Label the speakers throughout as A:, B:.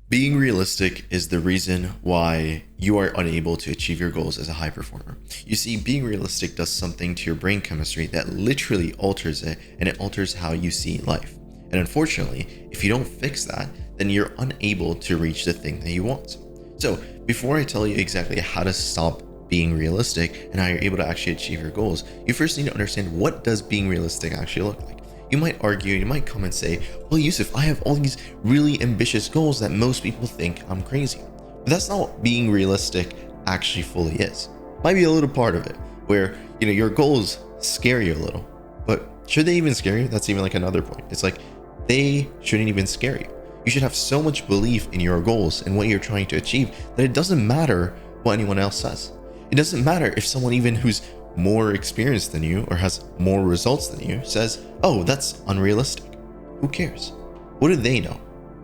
A: Being realistic is the reason why you are unable to achieve your goals as a high performer. You see, being realistic does something to your brain chemistry that literally alters it, and it alters how you see life. And unfortunately, if you don't fix that, then you're unable to reach the thing that you want. So, before I tell you exactly how to stop being realistic and how you're able to actually achieve your goals, you first need to understand, what does being realistic actually look like? You might argue, you might come and say, well, Yusuf, I have all these really ambitious goals that most people think I'm crazy. But that's not what being realistic actually fully is. Might be a little part of it where, your goals scare you a little, but should they even scare you? That's even like another point. It's like, they shouldn't even scare you. You should have so much belief in your goals and what you're trying to achieve that it doesn't matter what anyone else says. It doesn't matter if someone even who's more experienced than you or has more results than you says, oh, that's unrealistic. Who cares? What do they know?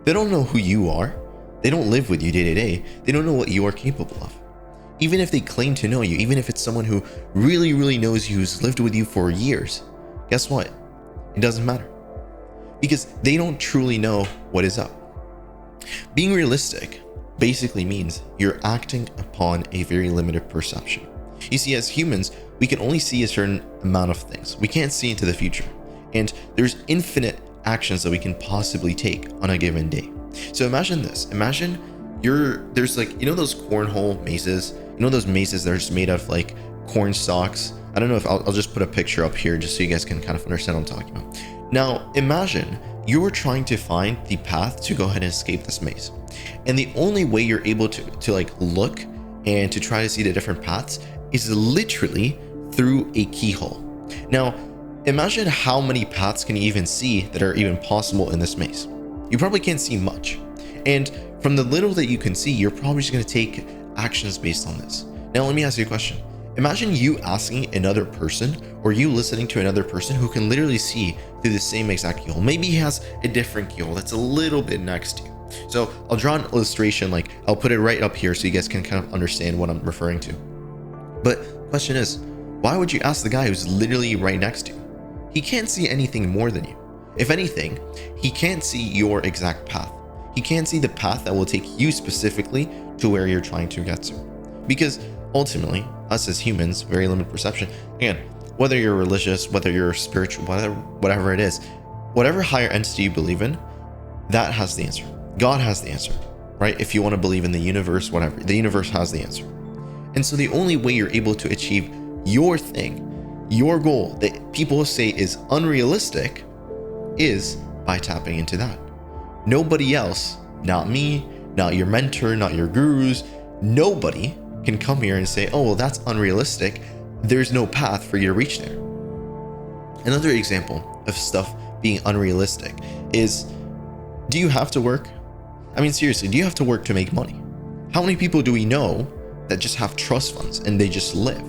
A: They don't know who you are. They don't live with you day to day. They don't know what you are capable of. Even if they claim to know you, even if it's someone who really, really knows you, who's lived with you for years, guess what? It doesn't matter. Because they don't truly know what is up. Being realistic basically means you're acting upon a very limited perception. You see, as humans, we can only see a certain amount of things. We can't see into the future. And there's infinite actions that we can possibly take on a given day. So imagine this. Imagine there's like, those cornhole mazes, those mazes that are just made out of like corn stalks. I don't know if I'll just put a picture up here just so you guys can kind of understand what I'm talking about. Now, imagine you were trying to find the path to go ahead and escape this maze. And the only way you're able to like look and to try to see the different paths is literally through a keyhole. Now, imagine how many paths can you even see that are even possible in this maze. You probably can't see much. And from the little that you can see, you're probably just going to take actions based on this. Now, let me ask you a question. Imagine you asking another person, or you listening to another person who can literally see through the same exact keyhole. Maybe he has a different keyhole that's a little bit next to you. So I'll draw an illustration, like I'll put it right up here so you guys can kind of understand what I'm referring to. But question is, why would you ask the guy who's literally right next to you? He can't see anything more than you. If anything, he can't see your exact path. He can't see the path that will take you specifically to where you're trying to get to. Because ultimately, us as humans, very limited perception. Again, whether you're religious, whether you're spiritual, whatever it is, whatever higher entity you believe in, that has the answer. God has the answer, right? If you want to believe in the universe, whatever, the universe has the answer. And so the only way you're able to achieve your thing, your goal that people say is unrealistic, is by tapping into that. Nobody else, not me, not your mentor, not your gurus, nobody can come here and say, oh, well, that's unrealistic. There's no path for you to reach there. Another example of stuff being unrealistic is, do you have to work? I mean, seriously, do you have to work to make money? How many people do we know that just have trust funds and they just live?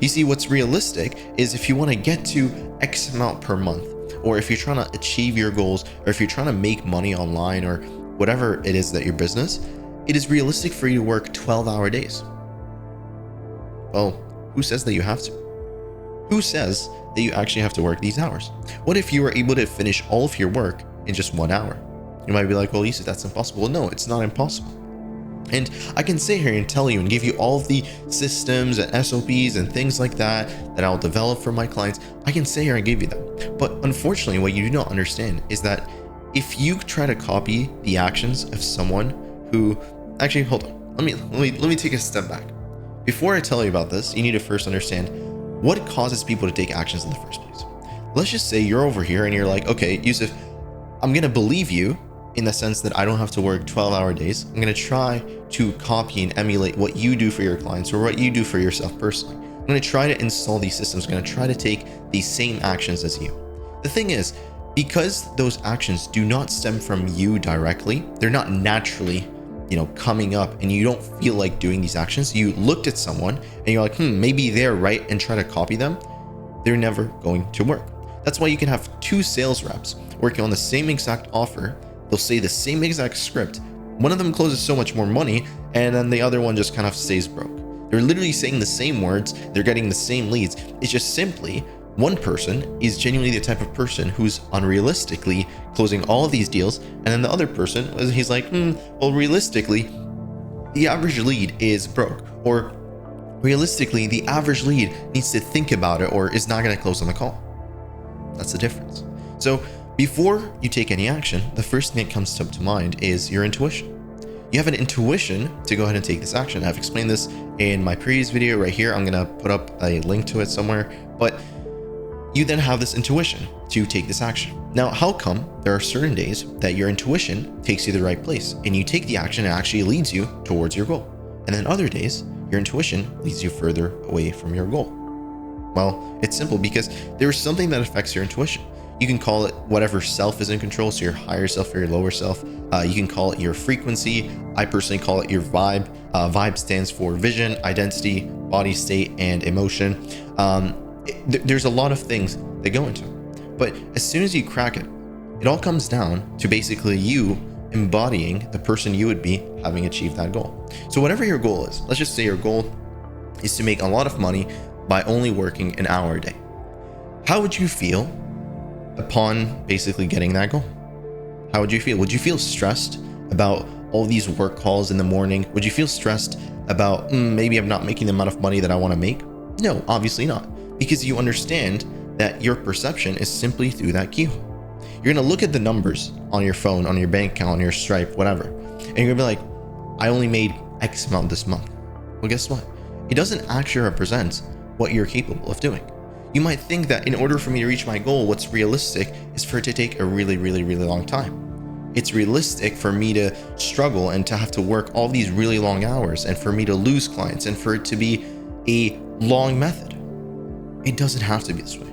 A: You see, what's realistic is if you want to get to X amount per month, or if you're trying to achieve your goals, or if you're trying to make money online, or whatever it is that your business, it is realistic for you to work 12-hour days. Well, who says that you have to? Who says that you actually have to work these hours? What if you were able to finish all of your work in just 1 hour? You might be like, well, Lisa, that's impossible. Well, no, it's not impossible. And I can sit here and tell you and give you all of the systems and SOPs and things like that I'll develop for my clients. I can sit here and give you them. But unfortunately, what you do not understand is that if you try to copy the actions of someone who, actually, hold on, let me take a step back. Before I tell you about this, you need to first understand what causes people to take actions in the first place. Let's just say you're over here and you're like, okay, Yusuf, I'm going to believe you in the sense that I don't have to work 12-hour days. I'm going to try to copy and emulate what you do for your clients or what you do for yourself personally. I'm going to try to install these systems. I'm going to try to take these same actions as you. The thing is, because those actions do not stem from you directly, they're not naturally, coming up, and you don't feel like doing these actions. You looked at someone and you're like, maybe they're right, and try to copy them. They're never going to work. That's why you can have 2 sales reps working on the same exact offer. They'll say the same exact script. One of them closes so much more money, and then the other one just kind of stays broke. They're literally saying the same words. They're getting the same leads. It's just simply One person is genuinely the type of person who's unrealistically closing all of these deals, and then the other person, he's like, well, realistically, the average lead is broke, or realistically, the average lead needs to think about it or is not going to close on the call. That's the difference. So before you take any action, the first thing that comes to mind is your intuition. You have an intuition to go ahead and take this action. I've explained this in my previous video right here. I'm going to put up a link to it somewhere, but you then have this intuition to take this action. Now, how come there are certain days that your intuition takes you to the right place and you take the action and actually leads you towards your goal? And then other days, your intuition leads you further away from your goal. Well, it's simple because there is something that affects your intuition. You can call it whatever self is in control, so your higher self or your lower self. You can call it your frequency. I personally call it your vibe. Vibe stands for vision, identity, body state, and emotion. There's a lot of things that go into it. But as soon as you crack it, it all comes down to basically you embodying the person you would be having achieved that goal. So whatever your goal is, let's just say your goal is to make a lot of money by only working an hour a day. How would you feel upon basically getting that goal? How would you feel? Would you feel stressed about all these work calls in the morning? Would you feel stressed about maybe I'm not making the amount of money that I want to make? No, obviously not, because you understand that your perception is simply through that keyhole. You're going to look at the numbers on your phone, on your bank account, on your Stripe, whatever, and you're going to be like, I only made X amount this month. Well, guess what? It doesn't actually represent what you're capable of doing. You might think that in order for me to reach my goal, what's realistic is for it to take a really, really, really long time. It's realistic for me to struggle and to have to work all these really long hours and for me to lose clients and for it to be a long method. It doesn't have to be this way.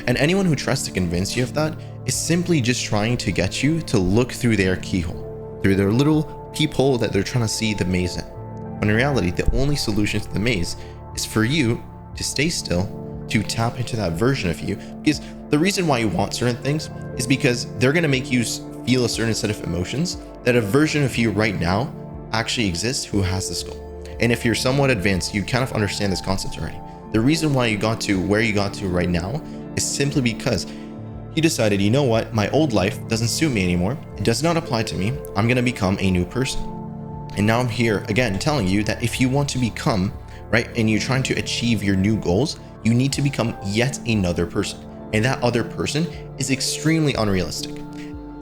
A: And anyone who tries to convince you of that is simply just trying to get you to look through their keyhole, through their little peephole that they're trying to see the maze in. When in reality, the only solution to the maze is for you to stay still, to tap into that version of you. Because the reason why you want certain things is because they're going to make you feel a certain set of emotions that a version of you right now actually exists who has this goal. And if you're somewhat advanced, you kind of understand this concept already. The reason why you got to where you got to right now is simply because you decided, you know what, my old life doesn't suit me anymore. It does not apply to me. I'm going to become a new person. And now I'm here again telling you that if you want to become, right, and you're trying to achieve your new goals, you need to become yet another person. And that other person is extremely unrealistic.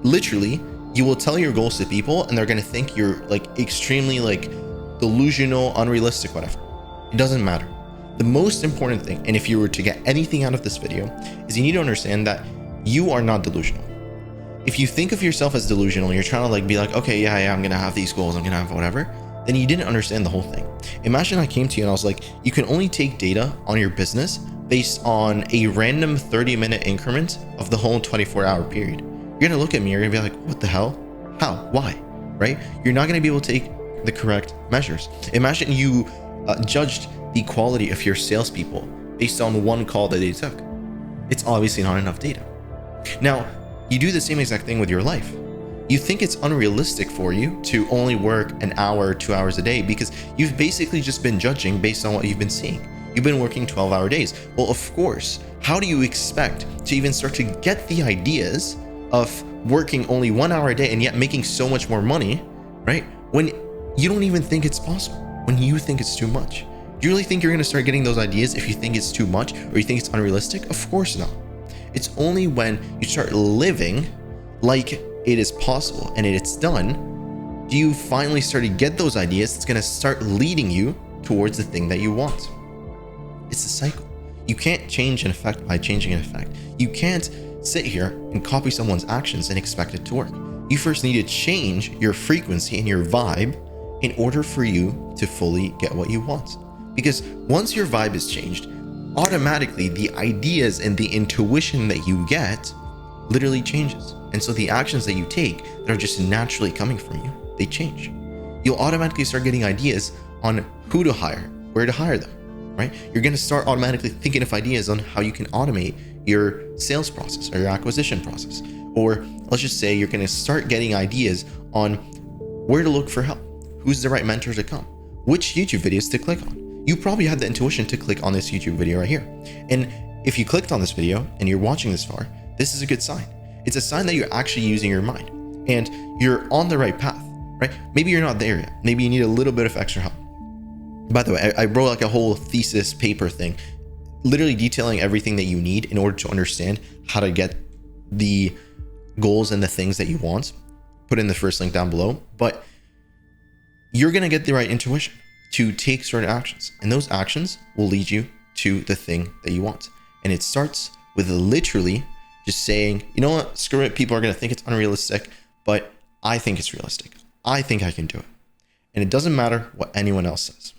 A: Literally, you will tell your goals to people and they're going to think you're like extremely like delusional, unrealistic, whatever. It doesn't matter. The most important thing, and if you were to get anything out of this video, is you need to understand that you are not delusional. If you think of yourself as delusional and you're trying to like be like, okay, yeah, I'm going to have these goals, I'm going to have whatever, then you didn't understand the whole thing. Imagine I came to you and I was like, you can only take data on your business based on a random 30-minute increment of the whole 24-hour period. You're going to look at me, you're going to be like, what the hell? How? Why? Right? You're not going to be able to take the correct measures. Imagine you judged the quality of your salespeople based on one call that they took. It's obviously not enough data. Now, you do the same exact thing with your life. You think it's unrealistic for you to only work an hour, 2 hours a day because you've basically just been judging based on what you've been seeing. You've been working 12-hour days. Well, of course, how do you expect to even start to get the ideas of working only 1 hour a day and yet making so much more money, right? When you don't even think it's possible, when you think it's too much. Do you really think you're going to start getting those ideas if you think it's too much or you think it's unrealistic? Of course not. It's only when you start living like it is possible and it's done, do you finally start to get those ideas that's going to start leading you towards the thing that you want. It's a cycle. You can't change an effect by changing an effect. You can't sit here and copy someone's actions and expect it to work. You first need to change your frequency and your vibe in order for you to fully get what you want. Because once your vibe is changed, automatically the ideas and the intuition that you get literally changes. And so the actions that you take that are just naturally coming from you, they change. You'll automatically start getting ideas on who to hire, where to hire them, right? You're going to start automatically thinking of ideas on how you can automate your sales process or your acquisition process. Or let's just say you're going to start getting ideas on where to look for help, who's the right mentor to come, which YouTube videos to click on. You probably had the intuition to click on this YouTube video right here. And If you clicked on this video and you're watching this far, this is a good sign. It's a sign that you're actually using your mind and you're on the right path, right? Maybe you're not there yet. Maybe you need a little bit of extra help. By the way, I wrote like a whole thesis paper thing, literally detailing everything that you need in order to understand how to get the goals and the things that you want. Put in the first link down below, but you're going to get the right intuition to take certain actions, and those actions will lead you to the thing that you want. And it starts with literally just saying, you know what, screw it. People are going to think it's unrealistic, but I think it's realistic. I think I can do it. And it doesn't matter what anyone else says.